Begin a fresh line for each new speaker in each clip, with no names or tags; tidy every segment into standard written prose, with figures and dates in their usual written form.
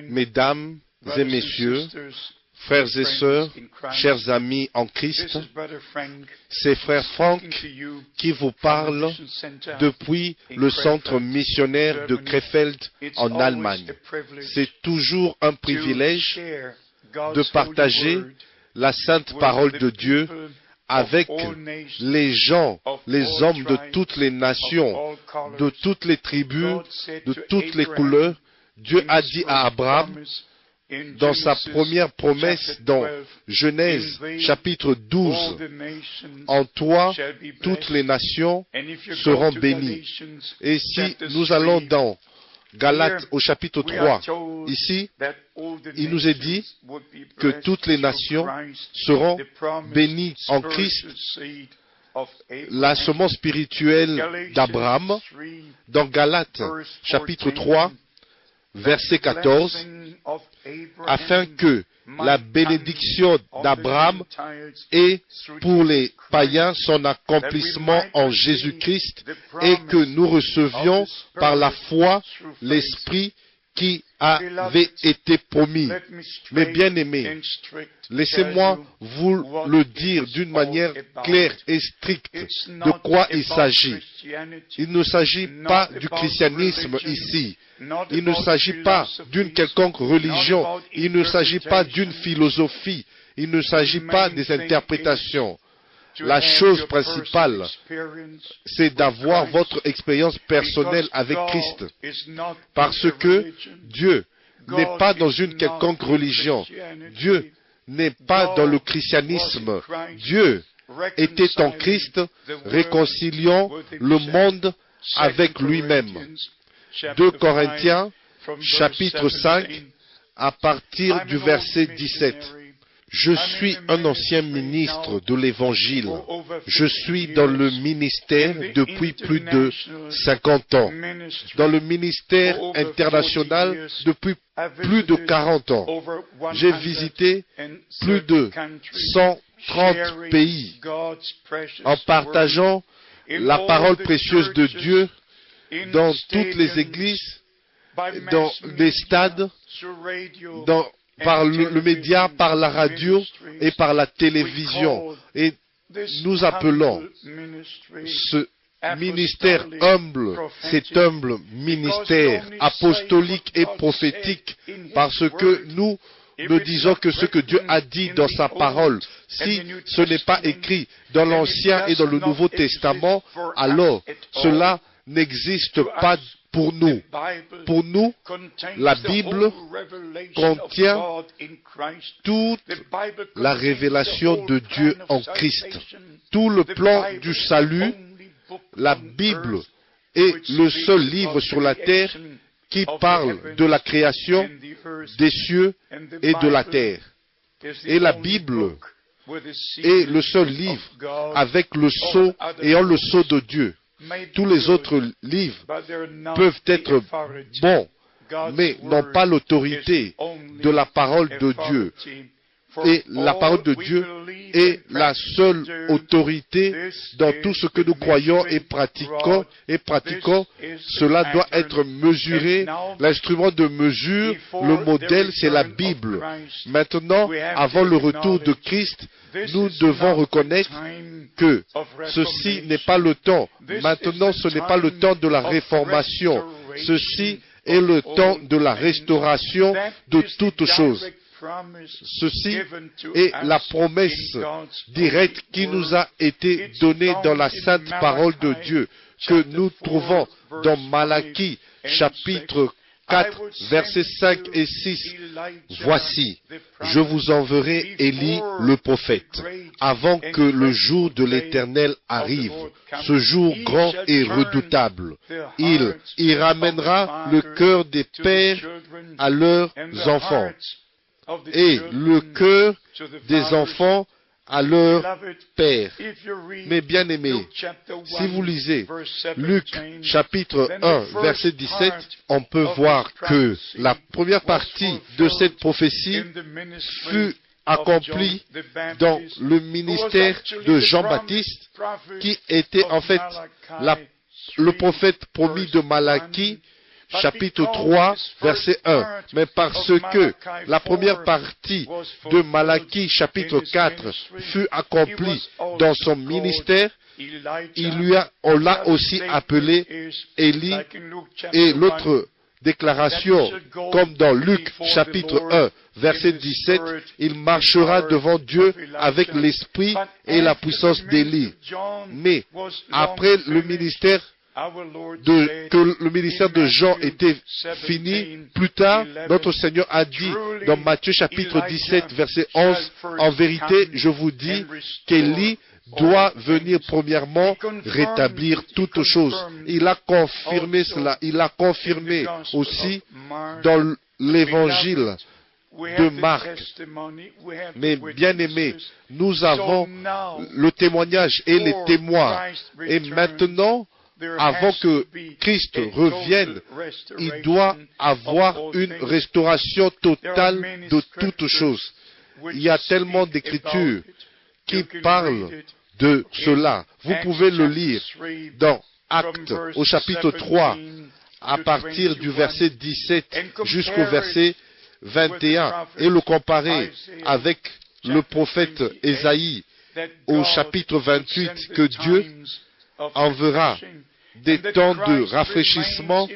Mesdames et messieurs, frères et sœurs, chers amis en Christ, c'est frère Franck qui vous parle depuis le centre missionnaire de Krefeld en Allemagne. C'est toujours un privilège de partager la sainte parole de Dieu avec les gens, les hommes de toutes les nations, de toutes les tribus, de toutes les couleurs. Dieu a dit à Abraham, dans sa première promesse dans Genèse chapitre 12, « En toi, toutes les nations seront bénies. » Et si nous allons dans Galates au chapitre 3, ici, il nous est dit que toutes les nations seront bénies en Christ, la semence spirituelle d'Abraham. Dans Galates chapitre 3, verset 14, afin que la bénédiction d'Abraham ait pour les païens son accomplissement en Jésus-Christ et que nous recevions par la foi l'Esprit qui avait été promis. Mes bien-aimés, laissez-moi vous le dire d'une manière claire et stricte de quoi il s'agit. Il ne s'agit pas du christianisme ici. Il ne s'agit pas d'une quelconque religion. Il ne s'agit pas d'une philosophie. Il ne s'agit pas des interprétations. La chose principale, c'est d'avoir votre expérience personnelle avec Christ. Parce que Dieu n'est pas dans une quelconque religion. Dieu n'est pas dans le christianisme. Dieu était en Christ, réconciliant le monde avec lui-même. 2 Corinthiens, chapitre 5, à partir du verset 17. Je suis un ancien ministre de l'Évangile. Je suis dans le ministère depuis plus de 50 ans. Dans le ministère international depuis plus de 40 ans. J'ai visité plus de 130 pays en partageant la parole précieuse de Dieu dans toutes les églises, dans les stades, par le média, par la radio et par la télévision. Et nous appelons ce ministère humble, cet humble ministère apostolique et prophétique, parce que nous ne disons que ce que Dieu a dit dans sa parole. Si ce n'est pas écrit dans l'Ancien et dans le Nouveau Testament, alors cela n'existe pas pour nous. Pour nous, la Bible contient toute la révélation de Dieu en Christ. Tout le plan du salut, la Bible est le seul livre sur la terre qui parle de la création des cieux et de la terre. Et la Bible est le seul livre avec le sceau, ayant le sceau de Dieu. Tous les autres livres peuvent être bons, mais n'ont pas l'autorité de la parole de Dieu. Et la parole de Dieu est la seule autorité dans tout ce que nous croyons et pratiquons. Cela doit être mesuré. L'instrument de mesure, le modèle, c'est la Bible. Maintenant, avant le retour de Christ, nous devons reconnaître que ceci n'est pas le temps. Maintenant, ce n'est pas le temps de la réformation. Ceci est le temps de la restauration de toutes choses. Ceci est la promesse directe qui nous a été donnée dans la sainte parole de Dieu, que nous trouvons dans Malachie, chapitre 4, versets 5 et 6. Voici, je vous enverrai Élie le prophète, avant que le jour de l'Éternel arrive, ce jour grand et redoutable. Il y ramènera le cœur des pères à leurs enfants, et le cœur des enfants à leur père. Mes bien-aimés, si vous lisez Luc chapitre 1, verset 17, on peut voir que la première partie de cette prophétie fut accomplie dans le ministère de Jean-Baptiste, qui était en fait le prophète promis de Malachie, chapitre 3, verset 1. Mais parce que la première partie de Malachie, chapitre 4, fut accomplie dans son ministère, on l'a aussi appelé Élie, et l'autre déclaration, comme dans Luc chapitre 1, verset 17, il marchera devant Dieu avec l'esprit et la puissance d'Élie. Mais après le ministère que le ministère de Jean était fini, plus tard, notre Seigneur a dit dans Matthieu chapitre 17, verset 11, en vérité, je vous dis qu'Élie doit venir premièrement rétablir toutes choses. Il a confirmé cela. Il a confirmé aussi dans l'évangile de Marc. Mais bien aimés, nous avons le témoignage et les témoins. Et maintenant, avant que Christ revienne, il doit avoir une restauration totale de toutes choses. Il y a tellement d'écritures qui parlent de cela. Vous pouvez le lire dans Actes au chapitre 3, à partir du verset 17 jusqu'au verset 21, et le comparer avec le prophète Ésaïe au chapitre 28, que Dieu enverra des temps de rafraîchissement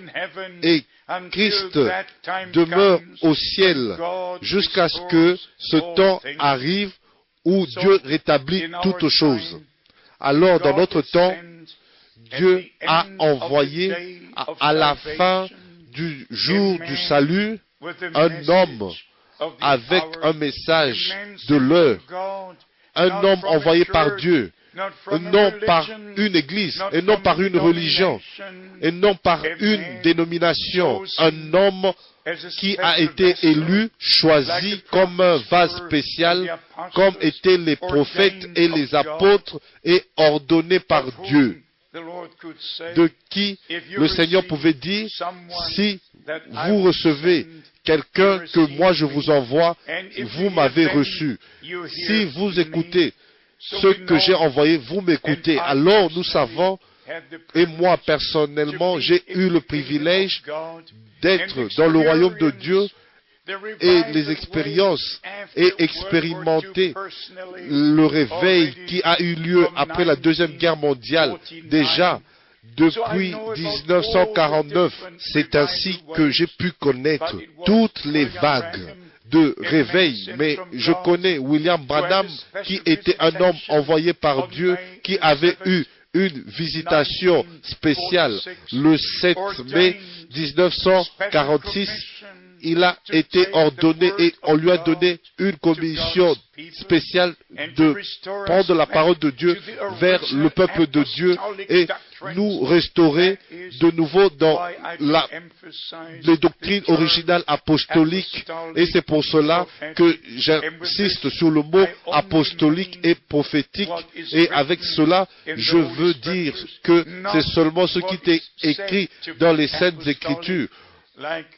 et Christ demeure au ciel jusqu'à ce que ce temps arrive où Dieu rétablit toutes choses. Alors, dans notre temps, Dieu a envoyé à la fin du jour du salut un homme avec un message de l'heure, un homme envoyé par Dieu, non par une église, et non par une religion, et non par une dénomination, un homme qui a été élu, choisi comme un vase spécial, comme étaient les prophètes et les apôtres, et ordonné par Dieu, de qui le Seigneur pouvait dire, si vous recevez quelqu'un que moi je vous envoie, vous m'avez reçu. Si vous écoutez ce que j'ai envoyé, vous m'écoutez. Alors nous savons, et moi personnellement, j'ai eu le privilège d'être dans le royaume de Dieu et les expériences et expérimenter le réveil qui a eu lieu après la Deuxième Guerre mondiale. Déjà, depuis 1949, c'est ainsi que j'ai pu connaître toutes les vagues de réveil. Mais je connais William Branham, qui était un homme envoyé par Dieu, qui avait eu une visitation spéciale le 7 mai 1946. Il a été ordonné et on lui a donné une commission spéciale de prendre la parole de Dieu vers le peuple de Dieu et nous restaurer de nouveau dans les doctrines originales apostoliques. Et c'est pour cela que j'insiste sur le mot apostolique et prophétique. Et avec cela, je veux dire que c'est seulement ce qui est écrit dans les Saintes Écritures.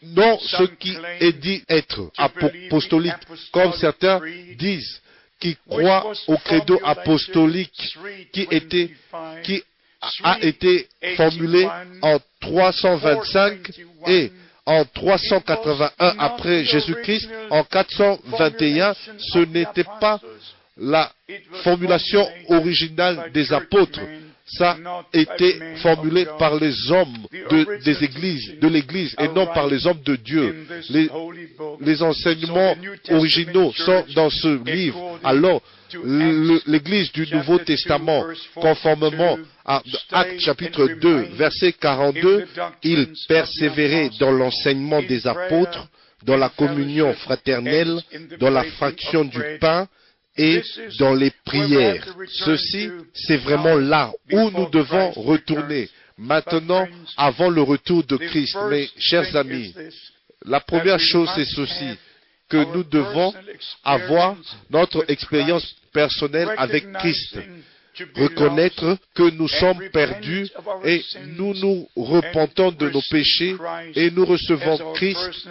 Non ce qui est dit être apostolique, comme certains disent, qui croient au credo apostolique qui a été formulé en 325 et en 381 après Jésus-Christ, en 421, ce n'était pas la formulation originale des apôtres. Ça a été formulé par les hommes de l'Église et non par les hommes de Dieu. Les enseignements originaux sont dans ce livre. Alors, l'Église du Nouveau Testament, conformément à Actes chapitre 2, verset 42, ils persévéraient dans l'enseignement des apôtres, dans la communion fraternelle, dans la fraction du pain, et dans les prières. Ceci, c'est vraiment là où nous devons retourner. Maintenant, avant le retour de Christ. Mes chers amis, la première chose, c'est ceci, que nous devons avoir notre expérience personnelle avec Christ. reconnaître que nous sommes perdus et nous nous repentons de nos péchés et nous recevons Christ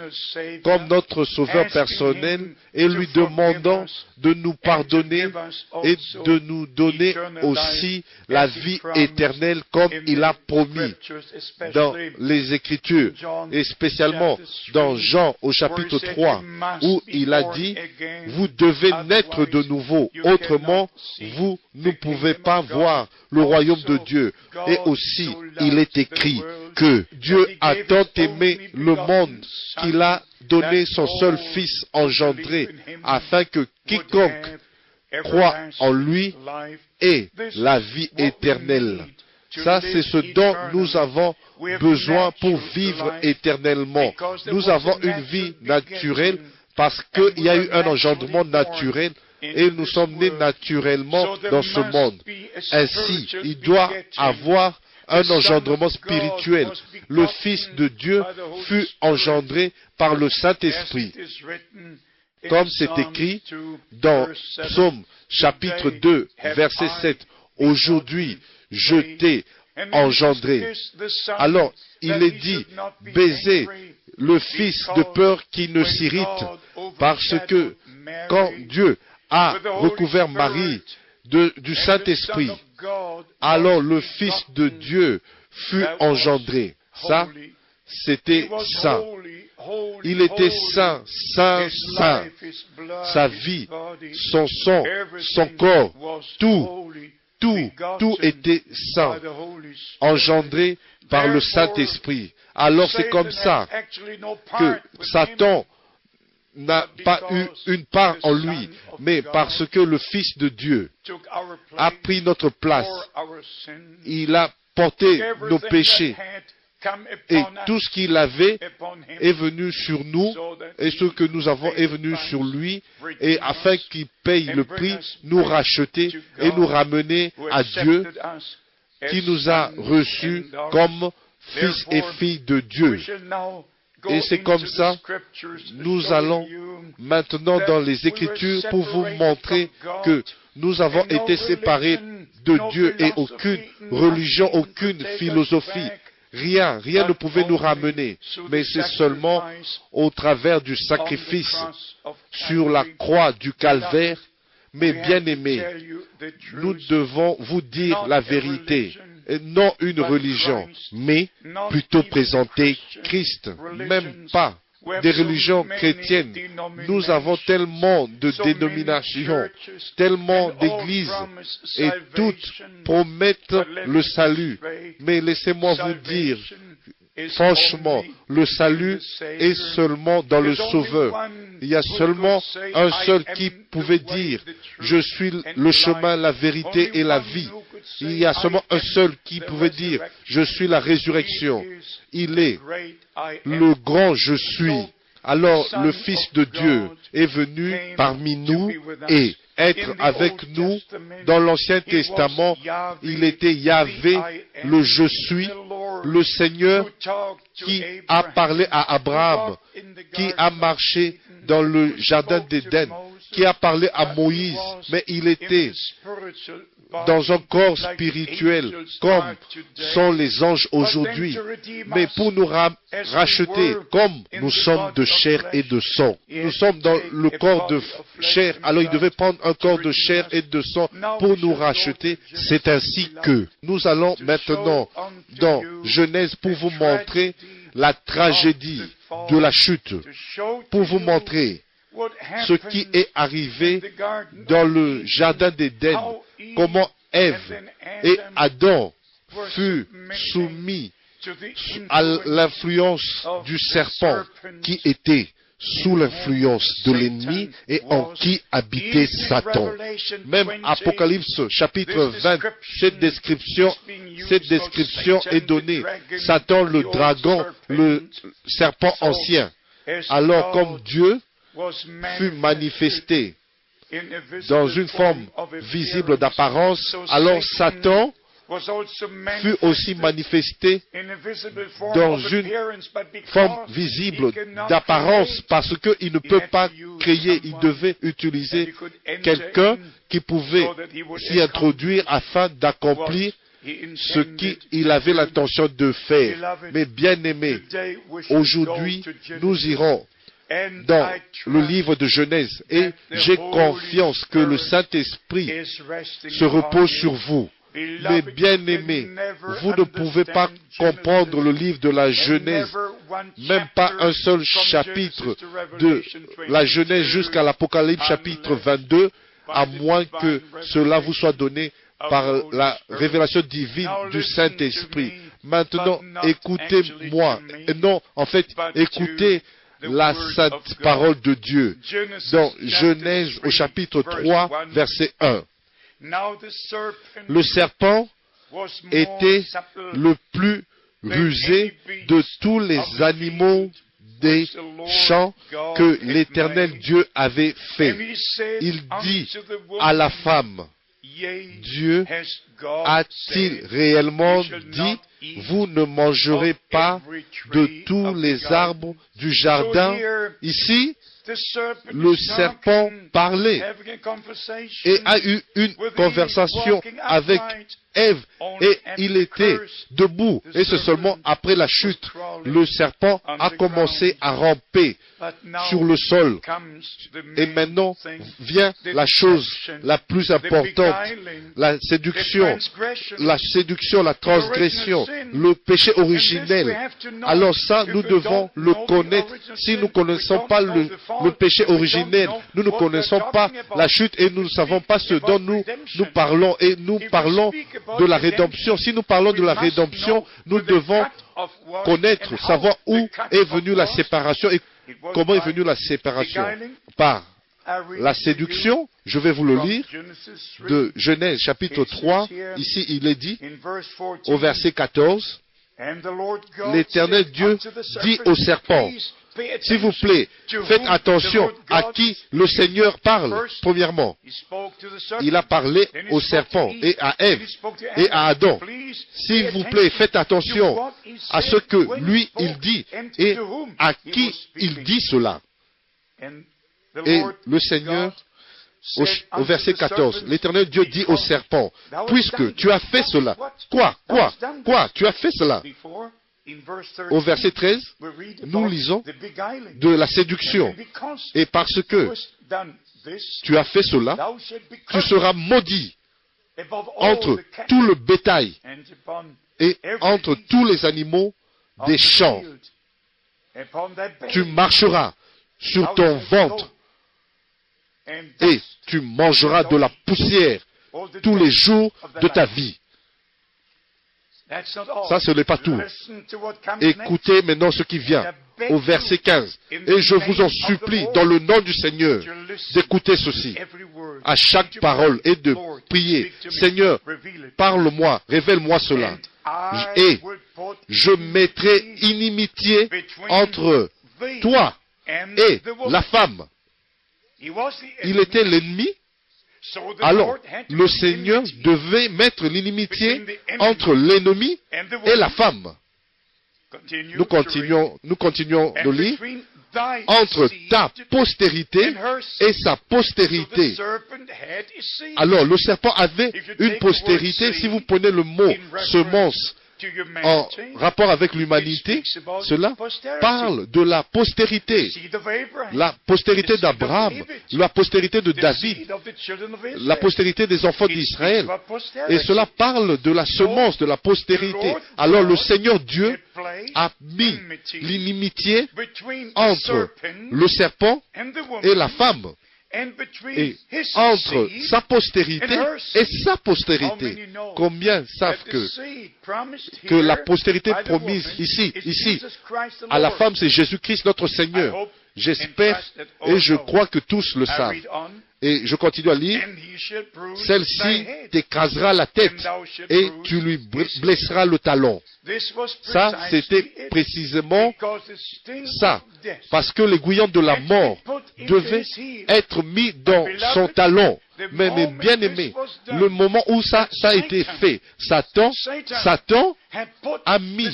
comme notre sauveur personnel et lui demandons de nous pardonner et de nous donner aussi la vie éternelle comme il a promis dans les Écritures, et spécialement dans Jean au chapitre 3, où il a dit « Vous devez naître de nouveau, autrement vous ne pouvez pas voir le royaume de Dieu. » Et aussi, il est écrit que Dieu a tant aimé le monde qu'il a donné son seul Fils engendré, afin que quiconque croit en lui ait la vie éternelle. Ça, c'est ce dont nous avons besoin pour vivre éternellement. Nous avons une vie naturelle parce qu'il y a eu un engendrement naturel et nous sommes nés naturellement dans ce monde. Ainsi, il doit avoir un engendrement spirituel. Le Fils de Dieu fut engendré par le Saint-Esprit. Comme c'est écrit dans Psaume chapitre 2, verset 7, « Aujourd'hui, je t'ai engendré. » Alors, il est dit, baisez le Fils de peur qu'il ne s'irrite, parce que quand Dieu a recouvert Marie du Saint-Esprit, alors le Fils de Dieu fut engendré. Ça, c'était saint. Il était saint, saint, saint. Sa vie, son sang, son corps, tout était saint, engendré par le Saint-Esprit. Alors c'est comme ça que Satan n'a pas eu une part en lui, mais parce que le Fils de Dieu a pris notre place, il a porté nos péchés, et tout ce qu'il avait est venu sur nous, et ce que nous avons est venu sur lui, et afin qu'il paye le prix, nous racheter et nous ramener à Dieu, qui nous a reçus comme fils et filles de Dieu. Et c'est comme ça, nous allons maintenant dans les Écritures pour vous montrer que nous avons été séparés de Dieu et aucune religion, aucune philosophie, rien ne pouvait nous ramener. Mais c'est seulement au travers du sacrifice sur la croix du Calvaire. Mais bien aimés, nous devons vous dire la vérité. Et non une religion, mais plutôt présenter Christ, même pas des religions chrétiennes. Nous avons tellement de dénominations, tellement d'églises, et toutes promettent le salut. Mais laissez-moi vous dire, franchement, le salut est seulement dans le Sauveur. Il y a seulement un seul qui pouvait dire « Je suis le chemin, la vérité et la vie ». Il y a seulement un seul qui pouvait dire « Je suis la résurrection ». Il est le grand « Je suis ». Alors le Fils de Dieu est venu parmi nous et être avec nous. Dans l'Ancien Testament, il était Yahvé, le « Je suis », le Seigneur qui a parlé à Abraham, qui a marché dans le jardin d'Éden, qui a parlé à Moïse, mais il était dans un corps spirituel, comme sont les anges aujourd'hui, mais pour nous racheter, comme nous sommes de chair et de sang. Nous sommes dans le corps de chair, alors il devait prendre un corps de chair et de sang pour nous racheter. C'est ainsi que nous allons maintenant dans Genèse pour vous montrer la tragédie de la chute, pour vous montrer ce qui est arrivé dans le jardin d'Éden, comment Ève et Adam furent soumis à l'influence du serpent qui était sous l'influence de l'ennemi et en qui habitait Satan. Même Apocalypse chapitre 20, cette description est donnée. Satan le dragon, le serpent ancien. Alors comme Dieu fut manifesté dans une forme visible d'apparence, alors Satan fut aussi manifesté dans une forme visible d'apparence, parce qu'il ne peut pas créer, il devait utiliser quelqu'un qui pouvait s'y introduire afin d'accomplir ce qu'il avait l'intention de faire. Mais bien aimés, aujourd'hui, nous irons dans le livre de Genèse et j'ai confiance que le Saint-Esprit se repose sur vous. Mais bien aimés, vous ne pouvez pas comprendre le livre de la Genèse, même pas un seul chapitre de la Genèse jusqu'à l'Apocalypse chapitre 22, à moins que cela vous soit donné par la révélation divine du Saint-Esprit. Maintenant, écoutez-moi. Non, en fait, écoutez la sainte parole de Dieu. Dans Genèse au chapitre 3, verset 1. Le serpent était le plus rusé de tous les animaux des champs que l'Éternel Dieu avait fait. Il dit à la femme, Dieu a-t-il réellement dit, vous ne mangerez pas de tous les arbres du jardin? Ici, le serpent parlait et a eu une conversation avec Ève et il était debout. Et c'est seulement après la chute, le serpent a commencé à ramper sur le sol. Et maintenant vient la chose la plus importante, la séduction, la transgression, le péché originel. Alors ça, nous devons le connaître. Si nous ne connaissons pas le péché originel, nous ne connaissons pas la chute et nous ne savons pas ce dont nous parlons. Et nous parlons de la rédemption. Si nous parlons de la rédemption, nous devons connaître, savoir où est venue la séparation et comment est venue la séparation. Par la séduction, je vais vous le lire, de Genèse chapitre 3, ici il est dit, au verset 14, l'Éternel Dieu dit au serpent, s'il vous plaît, faites attention à qui le Seigneur parle. Premièrement, il a parlé au serpent et à Ève et à Adam. S'il vous plaît, faites attention à ce que lui, il dit et à qui il dit cela. Et le Seigneur, au verset 14, l'Éternel Dieu dit au serpent, puisque tu as fait cela. Quoi? Tu as fait cela? Au verset 13, nous lisons de la séduction. Et parce que tu as fait cela, tu seras maudit entre tout le bétail et entre tous les animaux des champs. Tu marcheras sur ton ventre et tu mangeras de la poussière tous les jours de ta vie. Ça, ce n'est pas tout. Écoutez maintenant ce qui vient au verset 15. Et je vous en supplie, dans le nom du Seigneur, d'écouter ceci, à chaque parole et de prier, Seigneur, parle-moi, révèle-moi cela. Et je mettrai inimitié entre toi et la femme. Il était l'ennemi. Alors, le Seigneur devait mettre l'inimitié entre l'ennemi et la femme. Nous continuons de lire. Entre ta postérité et sa postérité. Alors, le serpent avait une postérité. Si vous prenez le mot semence en rapport avec l'humanité, cela parle de la postérité d'Abraham, la postérité de David, la postérité des enfants d'Israël. Et cela parle de la semence, de la postérité. Alors le Seigneur Dieu a mis l'inimitié entre le serpent et la femme. Et entre sa postérité et sa postérité. Combien savent que la postérité promise ici, à la femme, c'est Jésus-Christ notre Seigneur. J'espère et je crois que tous le savent. Et je continue à lire. Celle-ci t'écrasera la tête et tu lui blesseras le talon. Ça, c'était précisément ça. Parce que l'aiguillon de la mort devait être mis dans son talon. Mais mes bien-aimés, le moment où ça a été fait, Satan a mis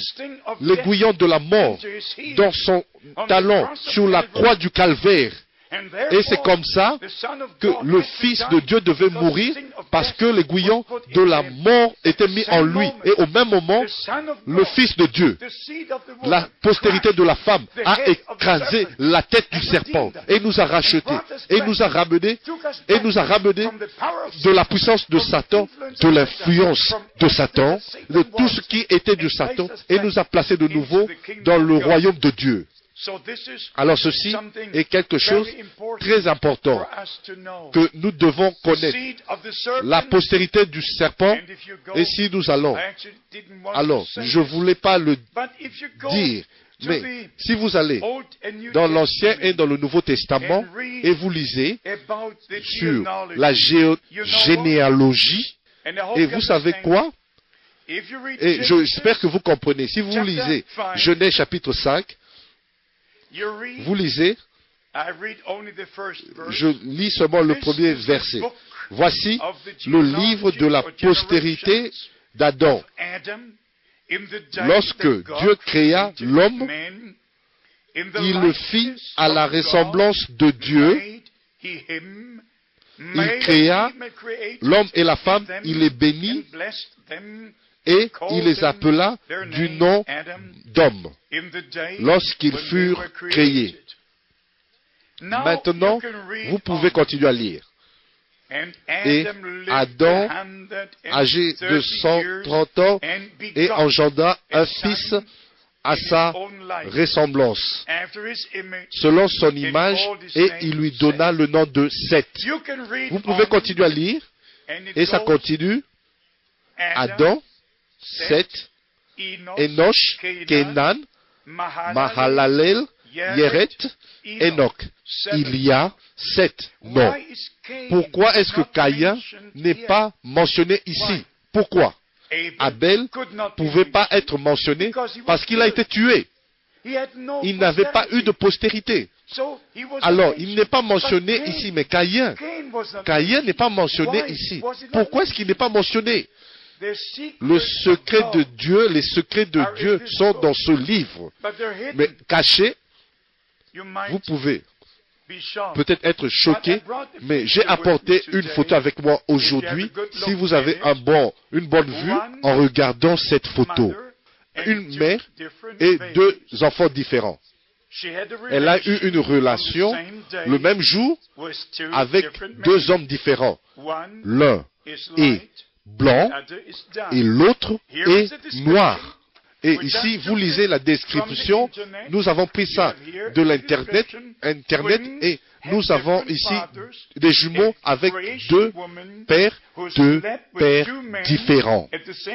l'aiguillon de la mort dans son talon sur la croix du calvaire. Et c'est comme ça que le Fils de Dieu devait mourir, parce que l'aiguillon de la mort était mis en lui. Et au même moment, le Fils de Dieu, la postérité de la femme, a écrasé la tête du serpent et nous a rachetés. Et nous a ramenés de la puissance de Satan, de l'influence de Satan, de tout ce qui était de Satan, et nous a placés de nouveau dans le royaume de Dieu. Alors ceci est quelque chose de très important que nous devons connaître. La postérité du serpent, et si nous allons, alors je ne voulais pas le dire, mais si vous allez dans l'Ancien et dans le Nouveau Testament et vous lisez sur la généalogie, et vous savez quoi? Et j'espère que vous comprenez. Si vous lisez Genèse chapitre 5, vous lisez, je lis seulement le premier verset. Voici le livre de la postérité d'Adam. Lorsque Dieu créa l'homme, il le fit à la ressemblance de Dieu. Il créa l'homme et la femme, il les bénit et il les appela du nom d'homme lorsqu'ils furent créés. Maintenant, vous pouvez continuer à lire. Et Adam, âgé de 130 ans, et engendra un fils à sa ressemblance, selon son image, et il lui donna le nom de Seth. Vous pouvez continuer à lire, et ça continue. Adam, Seth, Enoch, Kenan, Mahalalel, Yeret, Enoch. Il y a 7 noms. Pourquoi est-ce que Caïn n'est pas mentionné ici? Pourquoi? Abel ne pouvait pas être mentionné parce qu'il a été tué. Il n'avait pas eu de postérité. Alors, il n'est pas mentionné ici, mais Caïn n'est pas mentionné ici. Pourquoi est-ce qu'il n'est pas mentionné? Le secret de Dieu, les secrets de Dieu sont dans ce livre. Mais cachés, vous pouvez peut-être être choqué, mais j'ai apporté une photo avec moi aujourd'hui. Si vous avez une bonne vue en regardant cette photo, une mère et 2 enfants différents. Elle a eu une relation le même jour avec 2 hommes différents. L'un est blanc et l'autre est noir. Et ici, vous lisez la description. Nous avons pris ça de l'Internet, et nous avons ici des jumeaux avec 2 pères différents.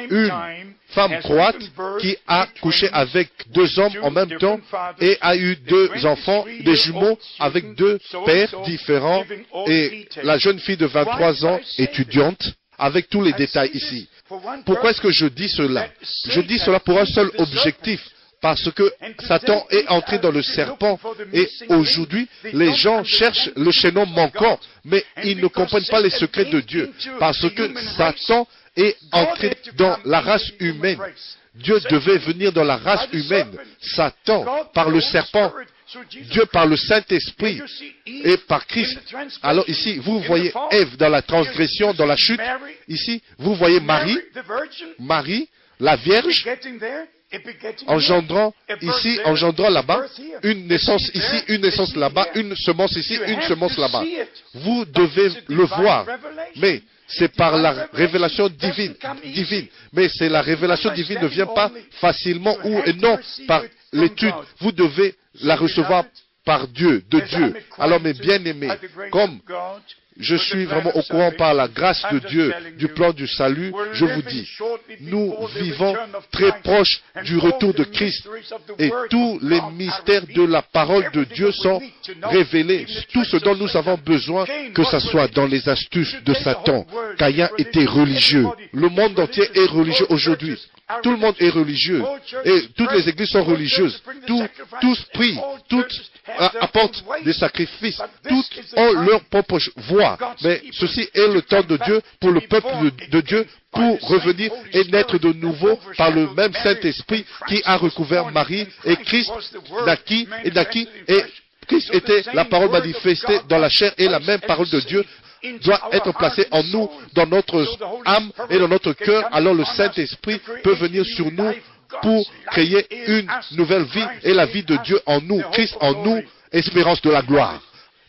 Une femme croate qui a couché avec 2 hommes en même temps et a eu 2 enfants, des jumeaux avec 2 pères différents, et la jeune fille de 23 ans, étudiante, avec tous les détails ici. Pourquoi est-ce que je dis cela? Je dis cela pour un seul objectif, parce que Satan est entré dans le serpent, et aujourd'hui, les gens cherchent le chaînon manquant, mais ils ne comprennent pas les secrets de Dieu, parce que Satan est entré dans la race humaine. Dieu devait venir dans la race humaine. Satan, par le serpent, Dieu par le Saint-Esprit et par Christ. Alors ici, vous voyez Ève dans la transgression, dans la chute. Ici, vous voyez Marie, la Vierge, engendrant ici, engendrant là-bas, une naissance ici, une naissance là-bas, une semence ici, une semence là-bas. Vous devez le voir. Mais c'est par la révélation divine. Mais la révélation divine ne vient pas facilement et non par l'étude. Vous devez la recevoir par Dieu, de Dieu. Alors mes bien-aimés, comme je suis vraiment au courant par la grâce de Dieu du plan du salut, je vous dis, nous vivons très proche du retour de Christ et tous les mystères de la parole de Dieu sont révélés. Tout ce dont nous avons besoin, que ce soit dans les astuces de Satan. Caïn était religieux. Le monde entier est religieux aujourd'hui. Tout le monde est religieux et toutes les églises sont religieuses. Tous prient, toutes apportent des sacrifices, toutes ont leur propre voie. Mais ceci est le temps de Dieu pour le peuple de Dieu pour revenir et naître de nouveau par le même Saint-Esprit qui a recouvert Marie et Christ naquit et Christ était la parole manifestée dans la chair et la même parole de Dieu doit être placée en nous, dans notre âme et dans notre cœur. Alors le Saint-Esprit peut venir sur nous pour créer une nouvelle vie et la vie de Dieu en nous, Christ en nous, espérance de la gloire.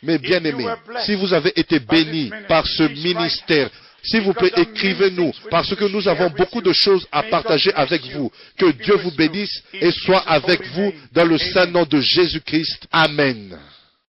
Mais bien aimés, si vous avez été bénis par ce ministère, s'il vous plaît, écrivez-nous, parce que nous avons beaucoup de choses à partager avec vous. Que Dieu vous bénisse et soit avec vous dans le saint nom de Jésus-Christ. Amen.